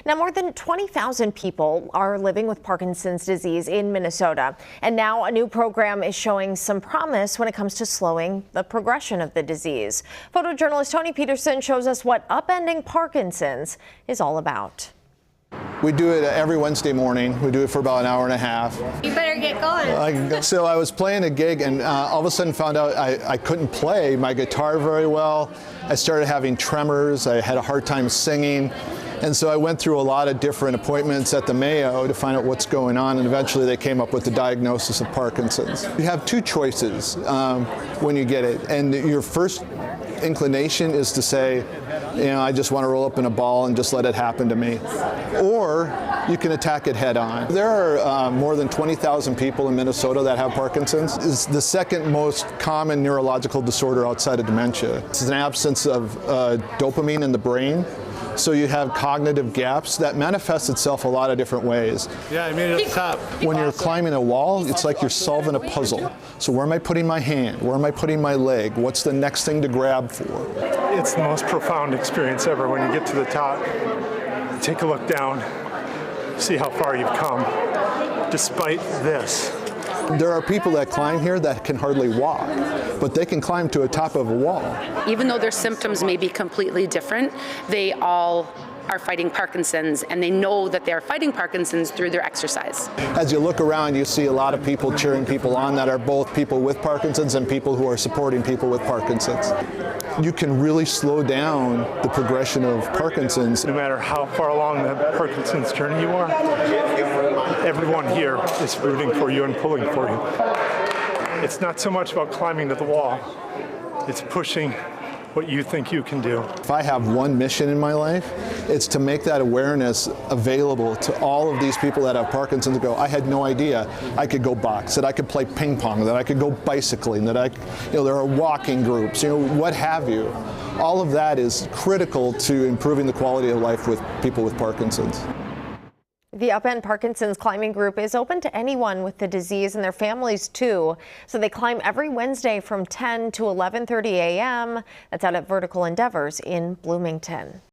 Now, more than 20,000 people are living with Parkinson's disease in Minnesota. And now a new program is showing some promise when it comes to slowing the progression of the disease. Photojournalist Tony Peterson shows us what upending Parkinson's is all about. We do it every Wednesday morning. We do it for about an hour and a half. You better get going. So I was playing a gig and all of a sudden found out I couldn't play my guitar very well. I started having tremors. I had a hard time singing. And so I went through a lot of different appointments at the Mayo to find out what's going on, and eventually they came up with the diagnosis of Parkinson's. You have two choices when you get it, and your first inclination is to say, I just want to roll up in a ball and just let it happen to me. Or you can attack it head on. There are more than 20,000 people in Minnesota that have Parkinson's. It's the second most common neurological disorder outside of dementia. It's an absence of dopamine in the brain. So you have cognitive gaps that manifest itself a lot of different ways. Yeah, I made it up top. When you're climbing a wall, it's like you're solving a puzzle. So where am I putting my hand? Where am I putting my leg? What's the next thing to grab for? It's the most profound experience ever when you get to the top. Take a look down, see how far you've come, despite this. There are people that climb here that can hardly walk, but they can climb to the top of a wall. Even though their symptoms may be completely different, they all are fighting Parkinson's, and they know that they're fighting Parkinson's through their exercise. As you look around, you see a lot of people cheering people on that are both people with Parkinson's and people who are supporting people with Parkinson's. You can really slow down the progression of Parkinson's. No matter how far along the Parkinson's journey you are, everyone here is rooting for you and pulling for you. It's not so much about climbing to the wall, it's pushing what you think you can do. If I have one mission in my life, it's to make that awareness available to all of these people that have Parkinson's. To go, I had no idea I could go box, that I could play ping pong, that I could go bicycling, that there are walking groups, what have you. All of that is critical to improving the quality of life with people with Parkinson's. The Upend Parkinson's climbing group is open to anyone with the disease and their families too. So they climb every Wednesday from 10 to 11:30 a.m. That's out at Vertical Endeavors in Bloomington.